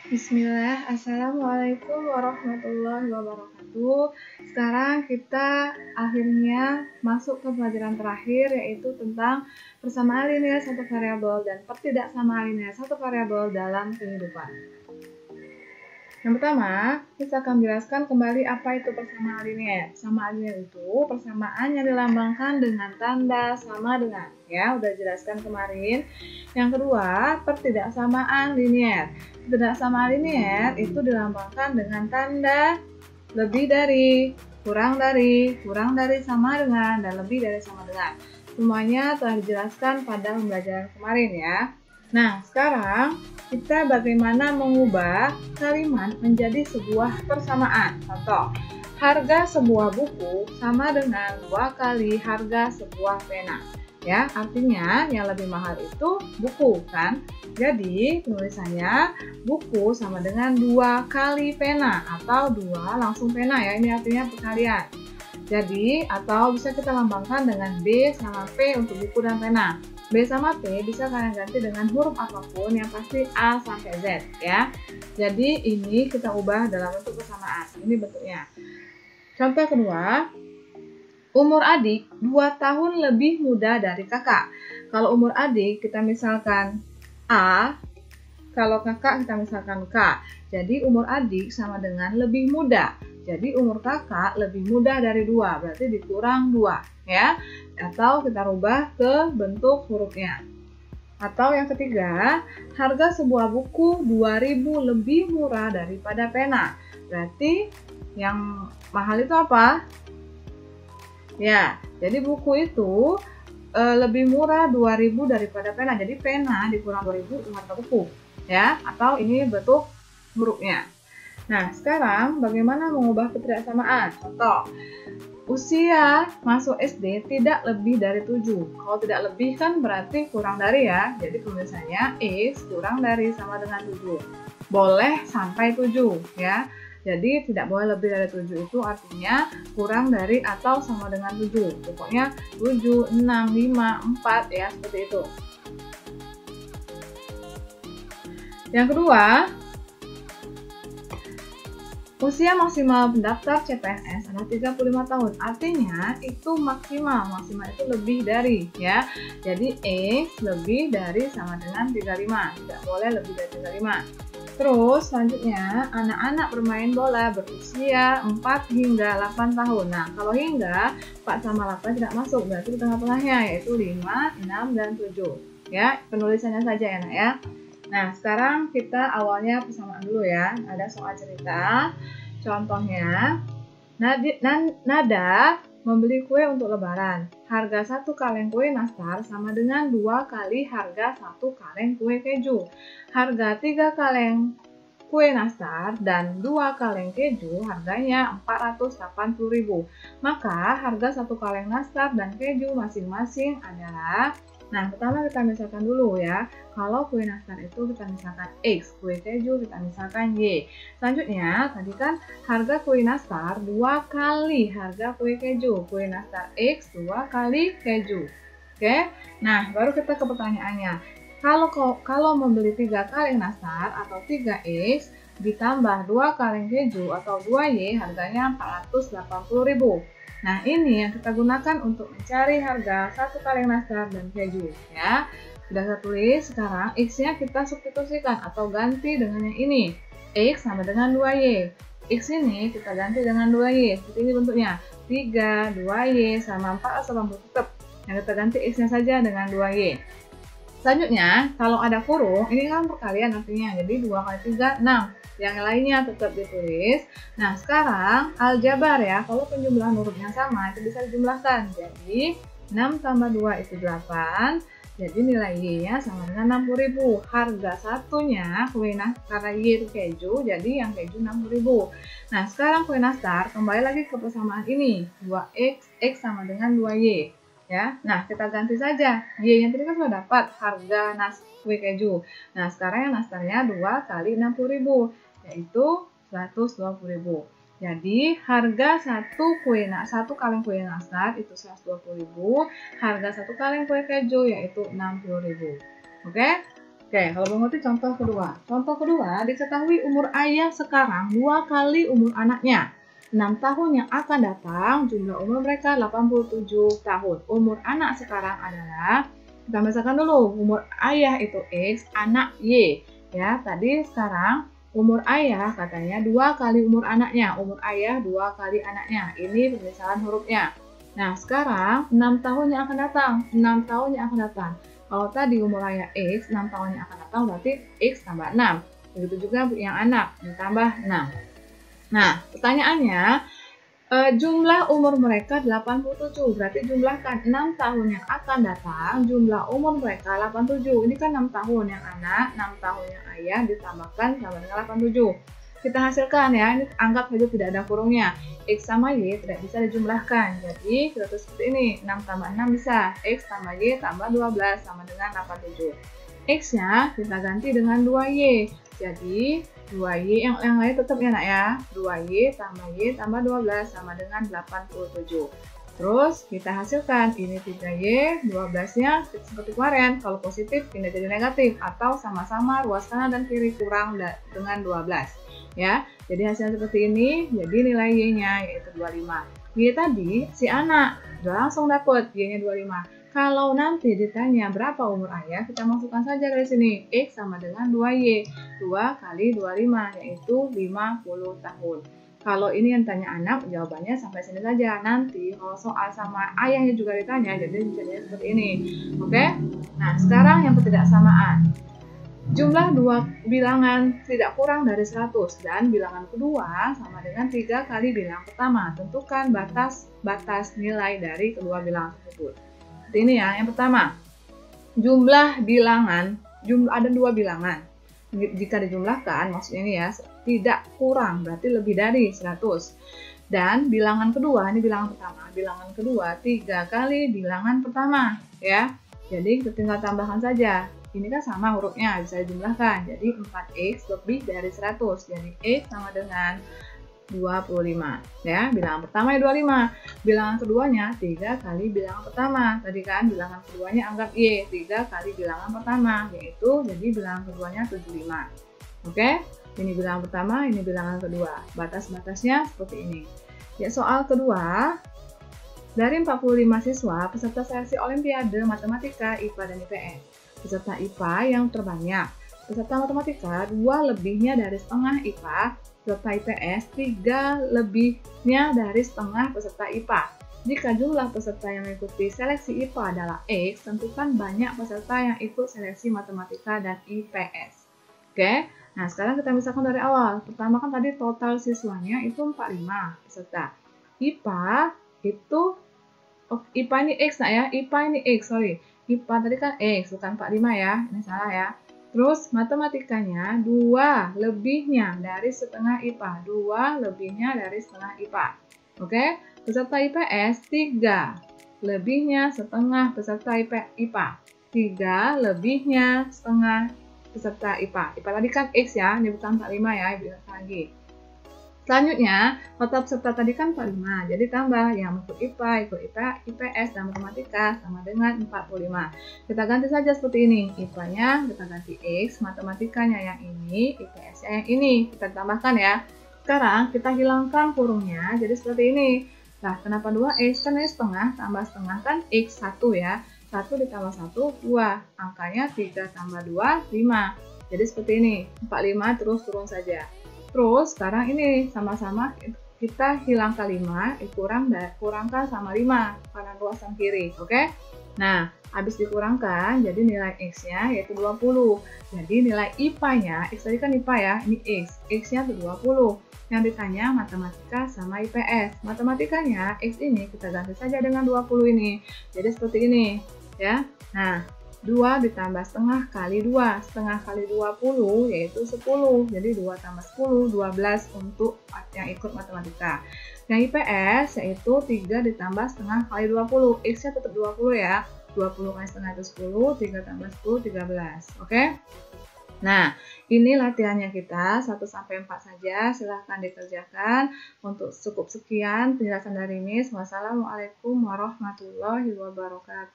Bismillah, Assalamualaikum warahmatullahi wabarakatuh. Sekarang kita akhirnya masuk ke pelajaran terakhir, yaitu tentang persamaan linear satu variabel dan pertidaksamaan linear satu variabel dalam kehidupan. Yang pertama, kita akan jelaskan kembali apa itu persamaan linear. Persamaan linear itu persamaan yang dilambangkan dengan tanda sama dengan. Ya, udah jelaskan kemarin. Yang kedua, pertidaksamaan linear. Pertidaksamaan linear itu dilambangkan dengan tanda lebih dari, kurang dari, sama dengan, dan lebih dari sama dengan. Semuanya telah dijelaskan pada pembelajaran kemarin ya. Nah, sekarang kita bagaimana mengubah kalimat menjadi sebuah persamaan. Contoh, harga sebuah buku sama dengan 2 kali harga sebuah pena. Ya, artinya yang lebih mahal itu buku kan. Jadi, penulisannya buku sama dengan 2 kali pena atau 2 langsung pena ya. Ini artinya perkalian. Jadi, atau bisa kita lambangkan dengan B sama P untuk buku dan pena. B sama P bisa kalian ganti dengan huruf apapun yang pasti A sampai Z ya. Jadi ini kita ubah dalam bentuk persamaan. Ini bentuknya. Contoh kedua, umur adik 2 tahun lebih muda dari kakak. Kalau umur adik kita misalkan A, kalau kakak kita misalkan K. Jadi umur adik sama dengan lebih muda. Jadi umur kakak lebih muda dari 2, berarti dikurang 2 ya. Atau kita rubah ke bentuk hurufnya. Atau yang ketiga, harga sebuah buku 2.000 lebih murah daripada pena. Berarti yang mahal itu apa? Ya, jadi buku itu lebih murah 2.000 daripada pena. Jadi pena dikurang 2.000 harga buku ya. Atau ini bentuk hurufnya. Nah, sekarang bagaimana mengubah ketidaksamaan? Contoh, usia masuk SD tidak lebih dari 7. Kalau tidak lebih kan berarti kurang dari ya. Jadi tulisannya X kurang dari sama dengan 7. Boleh sampai 7 ya. Jadi tidak boleh lebih dari 7 itu artinya kurang dari atau sama dengan 7. Pokoknya 7, 6, 5, 4 ya, seperti itu. Yang kedua, usia maksimal pendaftar CPNS adalah 35 tahun. Artinya itu maksimal itu lebih dari ya. Jadi X lebih dari sama dengan 35. Tidak boleh lebih dari 35. Terus selanjutnya, anak-anak bermain bola berusia 4 hingga 8 tahun. Nah, kalau hingga 4 sama 8 tidak masuk, berarti di tengah-tengahnya yaitu 5, 6, dan 7. Ya, penulisannya saja enak ya. Nah, sekarang kita awalnya persamaan dulu ya. Ada soal cerita. Contohnya, Nada membeli kue untuk lebaran. Harga 1 kaleng kue nastar sama dengan 2 kali harga 1 kaleng kue keju. Harga 3 kaleng kue nastar dan 2 kaleng keju harganya 480.000. Maka harga 1 kaleng nastar dan keju masing-masing adalah. Nah, pertama kita misalkan dulu ya. Kalau kue nastar itu kita misalkan X, kue keju kita misalkan Y. Selanjutnya, tadi kan harga kue nastar 2 kali harga kue keju. Kue nastar X 2 kali keju. Oke? Nah, baru kita ke pertanyaannya. Kalau membeli 3 kaleng nastar atau 3X ditambah 2 kaleng keju atau 2Y harganya 480.000. Nah, ini yang kita gunakan untuk mencari harga 1 kaleng nastar dan keju ya. Sudah saya tulis, sekarang X-nya kita substitusikan atau ganti dengan yang ini. X sama dengan 2Y. X ini kita ganti dengan 2Y. Seperti ini bentuknya. 3, 2Y sama 480 tetap. Yang kita ganti X-nya saja dengan 2Y. Selanjutnya, kalau ada kurung, ini kan perkalian artinya. Jadi 2 kali 3, 6. Yang lainnya tetap ditulis. Nah, sekarang aljabar ya. Kalau penjumlahan hurufnya sama, itu bisa dijumlahkan. Jadi 6 tambah 2 itu 8. Jadi nilai Y-nya sama dengan 60.000. Harga satunya kue nastar, karena Y itu keju, jadi yang keju 60.000. Nah, sekarang kue nastar kembali lagi ke persamaan ini. 2X, X sama dengan 2Y. Ya, nah kita ganti saja. Y-nya tadi kan sudah dapat harga kue keju. Nah, sekarang yang nastarnya 2 kali 60.000, yaitu 120.000. Jadi harga 1 kaleng kue nastar itu 120.000, harga 1 kaleng kue keju yaitu 60.000. Oke? Oke, kalau belum ngerti contoh kedua. Contoh kedua, diketahui umur ayah sekarang 2 kali umur anaknya. 6 tahun yang akan datang, jumlah umur mereka 87 tahun. Umur anak sekarang adalah, kita misalkan dulu, umur ayah itu X, anak Y. Ya, tadi sekarang umur ayah katanya 2 kali umur anaknya. Umur ayah 2 kali anaknya. Ini pemisahan hurufnya. Nah, sekarang 6 tahun yang akan datang. 6 tahun yang akan datang. Kalau tadi umur ayah X, 6 tahun yang akan datang berarti X tambah 6. Begitu juga yang anak, ditambah 6. Nah, pertanyaannya, jumlah umur mereka 87. Berarti jumlahkan 6 tahun yang akan datang, jumlah umur mereka 87. Ini kan 6 tahun yang anak, 6 tahun yang ayah ditambahkan sama dengan 87. Kita hasilkan ya, ini anggap saja tidak ada kurungnya. X sama Y tidak bisa dijumlahkan. Jadi kita tulis seperti ini, 6 tambah 6 bisa. X tambah Y tambah 12 sama dengan 87. X-nya kita ganti dengan 2Y. Jadi 2Y yang lain tetap ya nak ya. 2Y tambah 12 sama dengan 87. Terus kita hasilkan ini 3Y, 12-nya seperti kemarin. Kalau positif pindah jadi negatif atau sama-sama ruas kanan dan kiri kurang dengan 12. Ya, jadi hasilnya seperti ini. Jadi nilai Y-nya yaitu 25. Y tadi si anak udah langsung dapat Y-nya 25. Kalau nanti ditanya berapa umur ayah, kita masukkan saja dari sini. X sama dengan 2Y. 2 kali 25 yaitu 50 tahun. Kalau ini yang tanya anak, jawabannya sampai sini saja. Nanti kalau soal sama ayahnya juga ditanya, jadi jadinya seperti ini. Oke? Nah, sekarang yang ketidaksamaan. Jumlah dua bilangan tidak kurang dari 100 dan bilangan kedua sama dengan 3 kali bilangan pertama. Tentukan batas nilai dari kedua bilangan tersebut. Seperti ini ya, yang pertama. Jumlah bilangan, ada 2 bilangan. Jika dijumlahkan, maksudnya ini ya, tidak kurang, berarti lebih dari 100. Dan bilangan kedua, ini bilangan pertama. Bilangan kedua 3 kali bilangan pertama. Ya, jadi kita tinggal tambahkan saja. Ini kan sama hurufnya, bisa dijumlahkan. Jadi 4X lebih dari 100. Jadi X sama dengan 25. Ya, bilangan pertama 25. Bilangan keduanya 3 kali bilangan pertama. Tadi kan bilangan keduanya anggap Y. 3 kali bilangan pertama. Yaitu jadi bilangan keduanya 75. Oke? Ini bilangan pertama, ini bilangan kedua. Batas-batasnya seperti ini. Ya, soal kedua. Dari 45 siswa peserta seleksi Olimpiade Matematika, IPA, dan IPS. Peserta IPA yang terbanyak. Peserta matematika 2 lebihnya dari setengah IPA. Peserta IPS 3 lebihnya dari setengah peserta IPA. Jika jumlah peserta yang mengikuti seleksi IPA adalah X, tentukan banyak peserta yang ikut seleksi matematika dan IPS. Oke, nah sekarang kita misalkan dari awal. Pertama kan tadi total siswanya itu 45 peserta. IPA itu, IPA ini X nah ya, IPA ini X, sorry. IPA tadi kan X, bukan 45 ya, ini salah ya. Terus matematikanya 2 lebihnya dari setengah IPA, 2 lebihnya dari setengah IPA. Oke, peserta IPS 3 lebihnya setengah peserta IPA, 3 lebihnya setengah peserta IPA. IPA tadi kan X ya, ini bukan 45 ya, bilang lagi. Selanjutnya, total peserta tadi kan 45, jadi tambah yang ikut IPA, IPS, dan matematika sama dengan 45. Kita ganti saja seperti ini, IPA-nya kita ganti X, matematikanya yang ini, IPS-nya yang ini, kita tambahkan ya. Sekarang kita hilangkan kurungnya, jadi seperti ini. Nah, kenapa 2X? Kan ini setengah, tambah setengah kan X1 ya. 1 ditambah 1, 2. Angkanya 3 tambah 2, 5. Jadi seperti ini, 45 terus turun saja. Terus sekarang ini sama-sama kita hilangkan 5, kurangkan sama 5, kanan luas dan kiri, oke? Nah, habis dikurangkan, jadi nilai X-nya yaitu 20. Jadi nilai IPA-nya, X tadi kan IPA ya, ini X. X-nya itu 20. Yang ditanya matematika sama IPS. Matematikanya, X ini kita ganti saja dengan 20 ini. Jadi seperti ini, ya. Nah, 2 ditambah setengah kali 2. Setengah kali 20 yaitu 10. Jadi 2 tambah 10, 12 untuk yang ikut matematika. Yang IPS yaitu 3 ditambah setengah kali 20. X-nya tetap 20 ya. 20 kali setengah itu 10, 3 tambah 10, 13. Oke? Nah, ini latihannya kita 1-4 saja. Silahkan dikerjakan. Untuk cukup sekian penjelasan dari Miss. Wassalamualaikum warahmatullahi wabarakatuh.